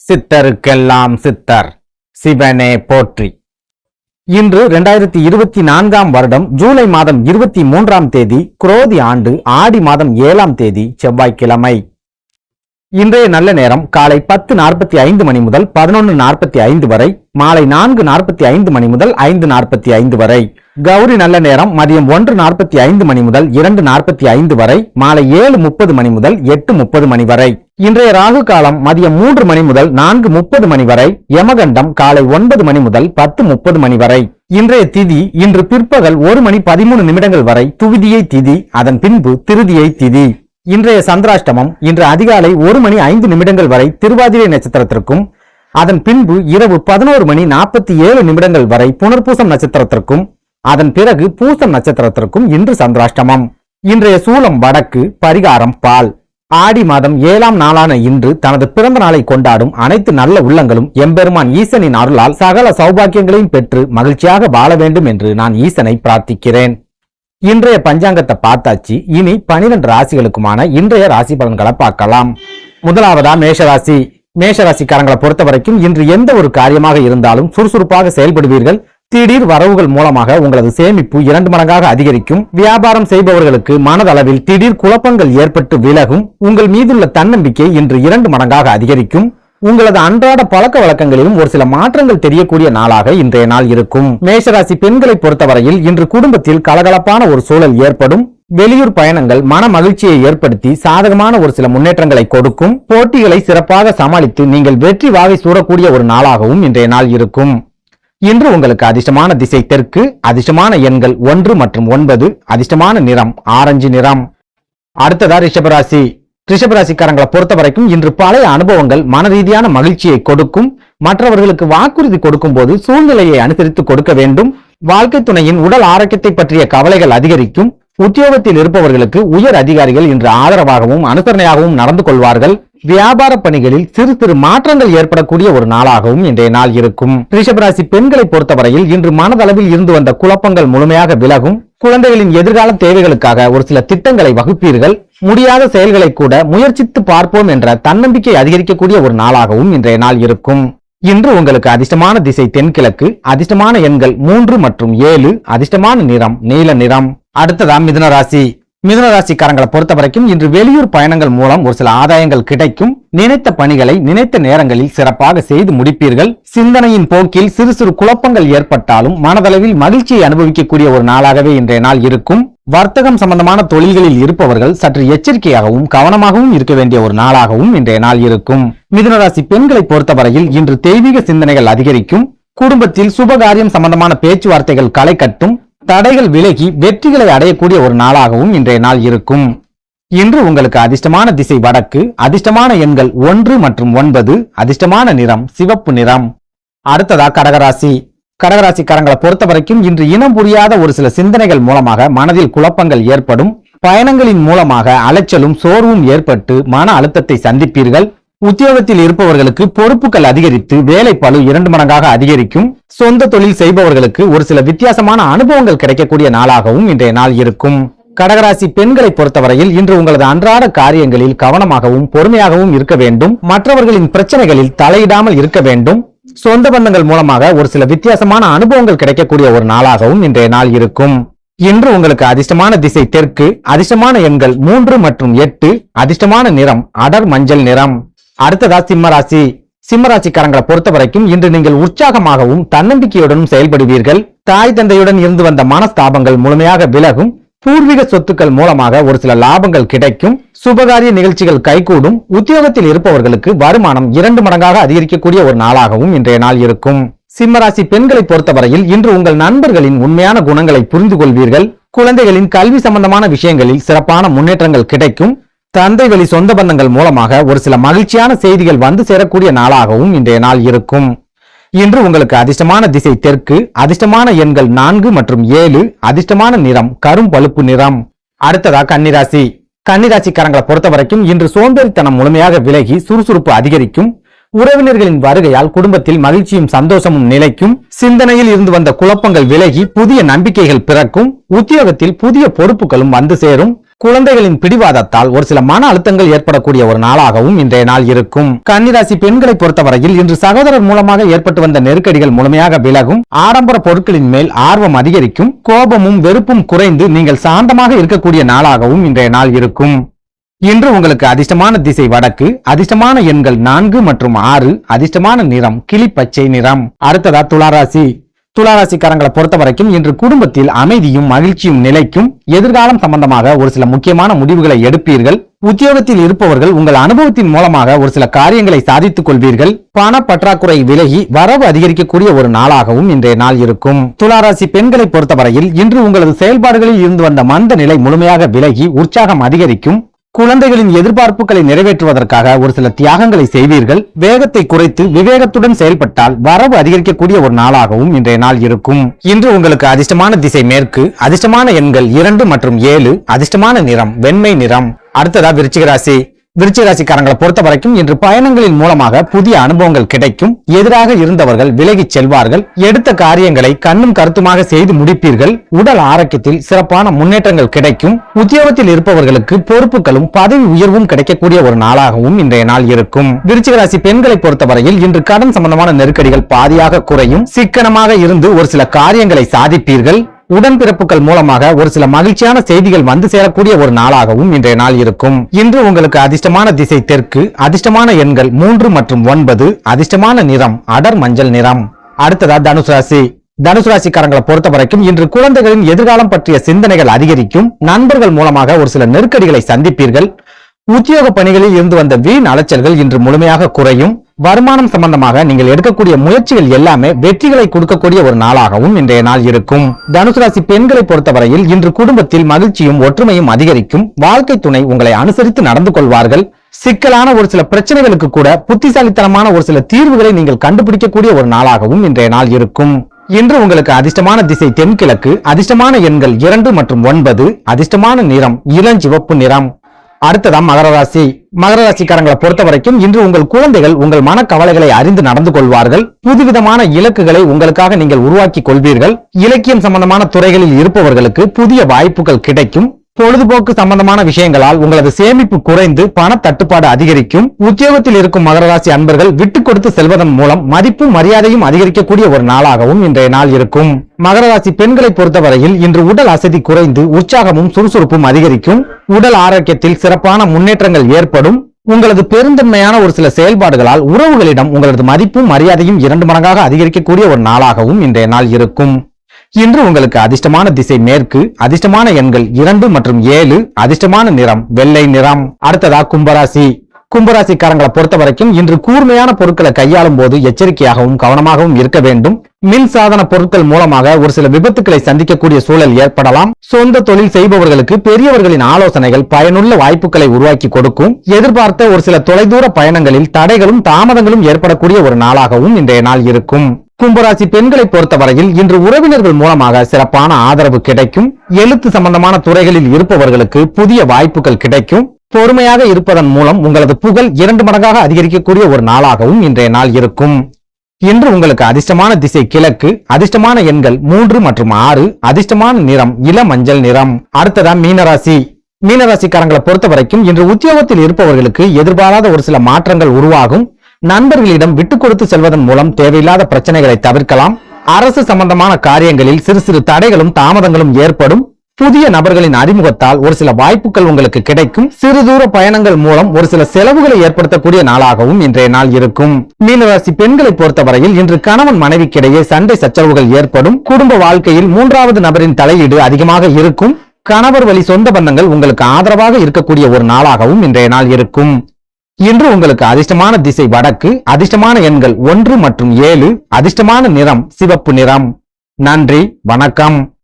சித்தருக்கெல்லாம் சித்தர் சிவனே போற்றி. இன்று 2024 வருடம் ஜூலை மாதம் 23 தேதி குரோதி ஆண்டு ஆடி மாதம் 7 தேதி செவ்வாய்க்கிழமை. இன்றைய நல்ல நேரம் காலை 10:45 மணி முதல் 11:45 வரை, மாலை 4:45 மணி முதல் 5:45 வரை. கௌரி நல்ல நேரம் மதியம் 1:45 மணி முதல் 2:45 வரை, மாலை 7:30 மணி முதல் 8:30 மணி வரை. இன்றைய ராகு காலம் மதியம் 3 மணி முதல் 4:30 மணி வரை, யமகண்டம் காலை 9 மணி முதல் 10:30 மணி வரை. இன்றைய திதி இன்று பிற்பகல் 1:13 வரை துவிதியை திதி, அதன் பின்பு திருதியை திதி. இன்றைய சந்திராஷ்டமம் இன்று அதிகாலை 1:05 வரை திருவாதிரை நட்சத்திரத்திற்கும், அதன் பின்பு இரவு 11:47 வரை புனர்பூசம் நட்சத்திரத்திற்கும், அதன் பிறகு பூசம் நட்சத்திரத்திற்கும் இன்று சந்திராஷ்டமம். இன்றைய சூலம் வடக்கு, பரிகாரம் பால். ஆடி மாதம் 7ஆம் நாளான இன்று தனது பிறந்த நாளை கொண்டாடும் அனைத்து நல்ல உள்ளங்களும் எம்பெருமான் ஈசனின் அருளால் சகல சௌபாக்கியங்களையும் பெற்று மகிழ்ச்சியாக வாழ வேண்டும் என்று நான் ஈசனை பிரார்த்திக்கிறேன். இன்றைய பஞ்சாங்கத்தை பார்த்தாச்சு. இனி 12 ராசிகளுக்குமான இன்றைய ராசி பலன்களை பார்க்கலாம். முதலாவதா மேஷராசி. மேஷராசிக்காரங்களை பொறுத்த வரைக்கும் இன்று எந்த ஒரு காரியமாக இருந்தாலும் சுறுசுறுப்பாக செயல்படுவீர்கள். திடீர் வரவுகள் மூலமாக உங்களது சேமிப்பு 2 மடங்காக அதிகரிக்கும். வியாபாரம் செய்பவர்களுக்கு மனதளவில் திடீர் குழப்பங்கள் ஏற்பட்டு விலகும். உங்கள் மீதுள்ள தன்னம்பிக்கை இன்று 2 மடங்காக அதிகரிக்கும். உங்களது அன்றாட பழக்க வழக்கங்களிலும் ஒரு சில மாற்றங்கள் தெரியக்கூடிய நாளாக இன்றைய நாள் இருக்கும். மேஷராசி பெண்களை பொறுத்தவரையில் இன்று குடும்பத்தில் கலகலப்பான ஒரு சூழல் ஏற்படும். வெளியூர் பயணங்கள் மன மகிழ்ச்சியை ஏற்படுத்தி சாதகமான ஒரு சில முன்னேற்றங்களை கொடுக்கும். போட்டிகளை சிறப்பாக சமாளித்து நீங்கள் வெற்றி வாகை சூடக்கூடிய ஒரு நாளாகவும் இன்றைய நாள் இருக்கும். இன்று உங்களுக்கு அதிர்ஷ்டமான திசை தெற்கு, அதிர்ஷ்டமான எண்கள் 1 மற்றும் 9, அதிர்ஷ்டமான நிறம் ஆரஞ்சு நிறம். அடுத்ததா ரிஷபராசி. ரிஷபராசிக்காரங்களை பொறுத்த வரைக்கும் இன்று பழைய அனுபவங்கள் மன ரீதியான மகிழ்ச்சியை கொடுக்கும். மற்றவர்களுக்கு வாக்குறுதி கொடுக்கும் போது சூழ்நிலையை அனுசரித்து கொடுக்க வேண்டும். வாழ்க்கை துணையின் உடல் ஆரோக்கியத்தை பற்றிய கவலைகள் அதிகரிக்கும். உத்தியோகத்தில் இருப்பவர்களுக்கு உயர் அதிகாரிகள் இன்று ஆதரவாகவும் அனுசரணையாகவும் நடந்து கொள்வார்கள். வியாபார பணிகளில் சிறு சிறு மாற்றங்கள் ஏற்படக்கூடிய ஒரு நாளாகவும் இன்றைய நாள் இருக்கும். ரிஷபராசி பெண்களை பொறுத்தவரையில் இன்று மனதளவில் இருந்து வந்த குழப்பங்கள் முழுமையாக விலகும். குழந்தைகளின் எதிர்கால தேவைகளுக்காக ஒரு சில திட்டங்களை வகுப்பீர்கள். முடியாத செயல்களை கூட முயற்சித்து பார்ப்போம் என்ற தன்னம்பிக்கை அதிகரிக்கக்கூடிய ஒரு நாளாகவும் இன்றைய நாள் இருக்கும். இன்று உங்களுக்கு அதிர்ஷ்டமான திசை தென்கிழக்கு, அதிர்ஷ்டமான எண்கள் 3 மற்றும் 7, அதிர்ஷ்டமான நிறம் நீல நிறம். அடுத்ததா மிதுனராசி. மிதுனராசிக்காரங்களை பொறுத்த வரைக்கும் இன்று வெளியூர் பயணங்கள் மூலம் ஒரு சில ஆதாயங்கள் கிடைக்கும். நினைத்த பணிகளை நினைத்த நேரங்களில் சிறப்பாக செய்து முடிப்பீர்கள். சிந்தனையின் போக்கில் சிறு சிறு குழப்பங்கள் ஏற்பட்டாலும் மனதளவில் மகிழ்ச்சியை அனுபவிக்கக்கூடிய ஒரு நாளாகவே இன்றைய நாள் இருக்கும். வர்த்தகம் சம்பந்தமான தொழில்களில் இருப்பவர்கள் சற்று எச்சரிக்கையாகவும் கவனமாகவும் இருக்க வேண்டிய ஒரு நாளாகவும் இன்றைய நாள் இருக்கும். மிதுனராசி பெண்களை பொறுத்தவரையில் இன்று தெய்வீக சிந்தனைகள் அதிகரிக்கும். குடும்பத்தில் சுபகாரியம் சம்பந்தமான பேச்சுவார்த்தைகள் களை கட்டும். தடைகள் விலகி வெற்றிகளை அடையக்கூடிய ஒரு நாளாகவும் இன்றைய நாள் இருக்கும். இன்று உங்களுக்கு அதிர்ஷ்டமான திசை வடக்கு, அதிர்ஷ்டமான எண்கள் 1 மற்றும் 9, அதிர்ஷ்டமான நிறம் சிவப்பு நிறம். அடுத்ததா கடகராசி. கடகராசிக்காரங்களை பொறுத்த வரைக்கும் இன்று இனம் புரியாத ஒரு சில சிந்தனைகள் மூலமாக மனதில் குழப்பங்கள் ஏற்படும். பயணங்களின் மூலமாக அலைச்சலும் சோர்வும் ஏற்பட்டு மன அழுத்தத்தை சந்திப்பீர்கள். உத்தியோகத்தில் இருப்பவர்களுக்கு பொறுப்புகள் அதிகரித்து வேலை பளு 2 மடங்காக அதிகரிக்கும். சொந்த தொழில் செய்பவர்களுக்கு ஒரு சில வித்தியாசமான அனுபவங்கள் கிடைக்கக்கூடிய நாளாகவும் இன்றைய நாள் இருக்கும். கடகராசி பெண்களை பொறுத்தவரையில் இன்று உங்களது அன்றாட காரியங்களில் கவனமாகவும் பொறுமையாகவும் இருக்க வேண்டும். மற்றவர்களின் பிரச்சனைகளில் தலையிடாமல் இருக்க வேண்டும். சொந்த பந்தங்கள் மூலமாக ஒரு சில வித்தியாசமான அனுபவங்கள் கிடைக்கக்கூடிய ஒரு நாளாகவும் இன்றைய நாள் இருக்கும். இன்று உங்களுக்கு அதிர்ஷ்டமான திசை தெற்கு, அதிர்ஷ்டமான எண்கள் 3 மற்றும் 8, அதிர்ஷ்டமான நிறம் அடர் மஞ்சள் நிறம். அடுத்ததா சிம்மராசி. சிம்மராசிக்காரங்களை பொறுத்த வரைக்கும் இன்று நீங்கள் உற்சாகமாகவும் தன்னம்பிக்கையுடனும் செயல்படுவீர்கள். தாய் தந்தையுடன் இருந்து வந்த மனஸ்தாபங்கள் முழுமையாக விலகும். பூர்வீக சொத்துக்கள் மூலமாக ஒரு சில லாபங்கள் கிடைக்கும். சுபகாரிய நிகழ்ச்சிகள் கைகூடும். உத்தியோகத்தில் இருப்பவர்களுக்கு வருமானம் 2 மடங்காக அதிகரிக்கக்கூடிய ஒரு நாளாகவும் இன்றைய நாள் இருக்கும். சிம்மராசி பெண்களை பொறுத்தவரையில் இன்று உங்கள் நண்பர்களின் உண்மையான குணங்களை புரிந்து கொள்வீர்கள். குழந்தைகளின் கல்வி சம்பந்தமான விஷயங்களில் சிறப்பான முன்னேற்றங்கள் கிடைக்கும். தந்தை வழி சொந்த பந்தங்கள் மூலமாக ஒரு சில மகிழ்ச்சியான செய்திகள் வந்து சேரக்கூடிய நாளாகவும் இன்றைய நாள் இருக்கும். இன்று உங்களுக்கு அதிர்ஷ்டமான திசை தெற்கு, அதிர்ஷ்டமான எண்கள் 4 மற்றும் 7, அதிர்ஷ்டமான நிறம் கரும் பழுப்பு நிறம். அடுத்ததா கன்னிராசி. கன்னிராசிக்காரங்களை பொறுத்த வரைக்கும் இன்று சோம்பேறித்தனம் முழுமையாக விலகி சுறுசுறுப்பு அதிகரிக்கும். உறவினர்களின் வருகையால் குடும்பத்தில் மகிழ்ச்சியும் சந்தோஷமும் நிலைக்கும். சிந்தனையில் இருந்து வந்த குழப்பங்கள் விலகி புதிய நம்பிக்கைகள் பிறக்கும். உத்தியோகத்தில் புதிய பொறுப்புகளும் வந்து சேரும். குழந்தைகளின் பிடிவாதத்தால் ஒரு சில மன அழுத்தங்கள் ஏற்படக்கூடிய ஒரு நாளாகவும் இன்றைய நாள் இருக்கும். கன்னிராசி பெண்களை பொறுத்தவரையில் இன்று சகோதரர் மூலமாக ஏற்பட்டு வந்த நெருக்கடிகள் முழுமையாக விலகும். ஆடம்பர பொருட்களின் மேல் ஆர்வம் அதிகரிக்கும். கோபமும் வெறுப்பும் குறைந்து நீங்கள் சாந்தமாக இருக்கக்கூடிய நாளாகவும் இன்றைய நாள் இருக்கும். இன்று உங்களுக்கு அதிர்ஷ்டமான திசை வடக்கு, அதிர்ஷ்டமான எண்கள் 4 மற்றும் 6, அதிர்ஷ்டமான நிறம் கிளி பச்சை நிறம். அடுத்ததா துளாராசி. துளாராசிக்காரங்களை பொறுத்த வரைக்கும் இன்று குடும்பத்தில் அமைதியும் மகிழ்ச்சியும் நிலைக்கும். எதிர்காலம் சம்பந்தமாக ஒரு சில முக்கியமான முடிவுகளை எடுப்பீர்கள். உத்தியோகத்தில் இருப்பவர்கள் உங்கள் அனுபவத்தின் மூலமாக ஒரு சில காரியங்களை சாதித்துக் கொள்வீர்கள். பண பற்றாக்குறை விலகி வரவு அதிகரிக்கக்கூடிய ஒரு நாளாகவும் இன்றைய நாள் இருக்கும். துளாராசி பெண்களை பொறுத்தவரையில் இன்று உங்களது செயல்பாடுகளில் இருந்து வந்த மந்த நிலை முழுமையாக விலகி உற்சாகம் அதிகரிக்கும். குழந்தைகளின் எதிர்பார்ப்புகளை நிறைவேற்றுவதற்காக ஒரு சில தியாகங்களை செய்வீர்கள். வேகத்தை குறைத்து விவேகத்துடன் செயல்பட்டால் வரவு அதிகரிக்கக்கூடிய ஒரு நாளாகவும் இன்றைய நாள் இருக்கும். இன்று உங்களுக்கு அதிர்ஷ்டமான திசை மேற்கு, அதிர்ஷ்டமான எண்கள் 2 மற்றும் 7, அதிர்ஷ்டமான நிறம் வெண்மை நிறம். அடுத்ததா விருச்சிக ராசி. விருச்சிக ராசிக்காரங்களை பொறுத்த வரைக்கும் இன்று பயணங்களின் மூலமாக புதிய அனுபவங்கள் கிடைக்கும். எதிராக இருந்தவர்கள் விலகிச் செல்வார்கள். எடுத்த காரியங்களை கண்ணும் கருத்துமாக செய்து முடிப்பீர்கள். உடல் ஆரோக்கியத்தில் சிறப்பான முன்னேற்றங்கள் கிடைக்கும். உத்தியோகத்தில் இருப்பவர்களுக்கு பொறுப்புகளும் பதவி உயர்வும் கிடைக்கக்கூடிய ஒரு நாளாகவும் இன்றைய நாள் இருக்கும். விருச்சிக ராசி பெண்களை பொறுத்தவரையில் இன்று கடன் சம்பந்தமான நெருக்கடிகள் பாதியாக குறையும். சிக்கனமாக இருந்து ஒரு சில காரியங்களை சாதிப்பீர்கள். உடன்பிறப்புகள் மூலமாக ஒரு சில மகிழ்ச்சியான செய்திகள் வந்து சேரக்கூடிய ஒரு நாளாகவும் இன்றைய நாள் இருக்கும். இன்று உங்களுக்கு அதிர்ஷ்டமான திசை தெற்கு, அதிர்ஷ்டமான எண்கள் 3 மற்றும் 9, அதிர்ஷ்டமான நிறம் அடர் மஞ்சள் நிறம். அடுத்ததா தனுசு ராசி. தனுசு ராசிக்காரங்களை பொறுத்த வரைக்கும் இன்று குழந்தைகளின் எதிர்காலம் பற்றிய சிந்தனைகள் அதிகரிக்கும். நண்பர்கள் மூலமாக ஒரு சில நெருக்கடிகளை சந்திப்பீர்கள். உத்தியோக பணிகளில் இருந்து வந்த வீண் அலைச்சல்கள் இன்று முழுமையாக குறையும். வருமானம் சம்பந்தமாக நீங்கள் எடுக்கக்கூடிய முயற்சிகள் எல்லாமே வெற்றிகளை கொடுக்கக்கூடிய ஒரு நாளாகவும் இன்றைய நாள் இருக்கும். தனுசு ராசி பெண்களை பொறுத்தவரையில் இன்று குடும்பத்தில் மகிழ்ச்சியும் ஒற்றுமையும் அதிகரிக்கும். வாழ்க்கை துணை உங்களை அனுசரித்து நடந்து கொள்வார்கள். சிக்கலான ஒரு சில பிரச்சனைகளுக்கு கூட புத்திசாலித்தனமான ஒரு சில தீர்வுகளை நீங்கள் கண்டுபிடிக்கக்கூடிய ஒரு நாளாகவும் இன்றைய நாள் இருக்கும். இன்று உங்களுக்கு அதிர்ஷ்டமான திசை தென்கிழக்கு, அதிர்ஷ்டமான எண்கள் 2 மற்றும் 9, அதிர்ஷ்டமான நிறம் இளஞ்சிவப்பு நிறம். அடுத்ததாம் மகர ராசி. மகர ராசிக்காரங்களை பொறுத்த வரைக்கும் இன்று உங்கள் குழந்தைகள் உங்கள் மனக்கவலைகளை அறிந்து நடந்து கொள்வார்கள். புதுவிதமான இலக்குகளை உங்களுக்காக நீங்கள் உருவாக்கி கொள்வீர்கள். இலக்கியம் சம்பந்தமான துறைகளில் இருப்பவர்களுக்கு புதிய வாய்ப்புகள் கிடைக்கும். பொழுதுபோக்கு சம்பந்தமான விஷயங்களால் உங்களது சேமிப்பு குறைந்து பண தட்டுப்பாடு அதிகரிக்கும். உத்தியோகத்தில் இருக்கும் மகர ராசி அன்பர்கள் விட்டு கொடுத்து செல்வதன் மூலம் மதிப்பும் மரியாதையும் அதிகரிக்கக்கூடிய ஒரு நாளாகவும் இன்றைய நாள் இருக்கும். மகர ராசி பெண்களை பொறுத்தவரையில் இன்று உடல் அசதி குறைந்து உற்சாகமும் சுறுசுறுப்பும் அதிகரிக்கும். உடல் ஆரோக்கியத்தில் சிறப்பான முன்னேற்றங்கள் ஏற்படும். உங்களது பெருந்தன்மையான ஒரு சில செயல்பாடுகளால் உறவுகளிடம் உங்களது மதிப்பும் மரியாதையும் 2 மடங்காக அதிகரிக்கக்கூடிய ஒரு நாளாகவும் இன்றைய நாள் இருக்கும். இன்று உங்களுக்கு அதிர்ஷ்டமான திசை மேற்கு, அதிர்ஷ்டமான எண்கள் 2 மற்றும் 7, அதிர்ஷ்டமான நிறம் வெள்ளை நிறம். அடுத்ததா கும்பராசி. கும்பராசிக்காரங்களை பொறுத்த வரைக்கும் இன்று கூர்மையான பொருட்களை கையாளும் போது எச்சரிக்கையாகவும் கவனமாகவும் இருக்க வேண்டும். மின் சாதன பொருட்கள் மூலமாக ஒரு சில விபத்துக்களை சந்திக்கக்கூடிய சூழல் ஏற்படலாம். சொந்த தொழில் செய்பவர்களுக்கு பெரியவர்களின் ஆலோசனைகள் பயனுள்ள வாய்ப்புகளை உருவாக்கி கொடுக்கும். எதிர்பார்த்த ஒரு சில தொலைதூர பயணங்களில் தடைகளும் தாமதங்களும் ஏற்படக்கூடிய ஒரு நாளாகவும் இன்றைய நாள் இருக்கும். கும்பராசி பெண்களை பொறுத்தவரையில் இன்று உறவினர்கள் மூலமாக சிறப்பான ஆதரவு கிடைக்கும். எழுத்து சம்பந்தமான துறைகளில் இருப்பவர்களுக்கு புதிய வாய்ப்புகள் கிடைக்கும். பொறுமையாக இருப்பதன் மூலம் உங்களது புகழ் 2 மடங்காக அதிகரிக்கக்கூடிய ஒரு நாளாகவும் இன்றைய நாள் இருக்கும். இன்று உங்களுக்கு அதிர்ஷ்டமான திசை கிழக்கு, அதிர்ஷ்டமான எண்கள் 3 மற்றும் 6, அதிர்ஷ்டமான நிறம் இள மஞ்சள் நிறம். அடுத்ததா மீனராசி. மீனராசிக்காரங்களை பொறுத்த வரைக்கும் இன்று உத்தியோகத்தில் இருப்பவர்களுக்கு எதிர்பாராத ஒரு சில மாற்றங்கள் உருவாகும். நண்பர்களிடம் விட்டு கொடுத்து செல்வதன் மூலம் தேவையில்லாத பிரச்சனைகளை தவிர்க்கலாம். அரசு சம்பந்தமான காரியங்களில் சிறு சிறு தடைகளும் தாமதங்களும் ஏற்படும். புதிய நபர்களின் அறிமுகத்தால் ஒரு சில வாய்ப்புகள் உங்களுக்கு கிடைக்கும். சிறு தூர பயணங்கள் மூலம் ஒரு சில செலவுகளை ஏற்படுத்தக்கூடிய நாளாகவும் இன்றைய நாள் இருக்கும். மீனராசி பெண்களை பொறுத்தவரையில் இன்று கணவன் மனைவிக்கிடையே சண்டை சச்சரவுகள் ஏற்படும். குடும்ப வாழ்க்கையில் 3வது நபரின் தலையீடு அதிகமாக இருக்கும். கணவர் வழி சொந்த பந்தங்கள் உங்களுக்கு ஆதரவாக இருக்கக்கூடிய ஒரு நாளாகவும் இன்றைய நாள் இருக்கும். இன்று உங்களுக்கு அதிர்ஷ்டமான திசை வடக்கு, அதிர்ஷ்டமான எண்கள் 1 மற்றும் 7, அதிர்ஷ்டமான நிறம் சிவப்பு நிறம். நன்றி, வணக்கம்.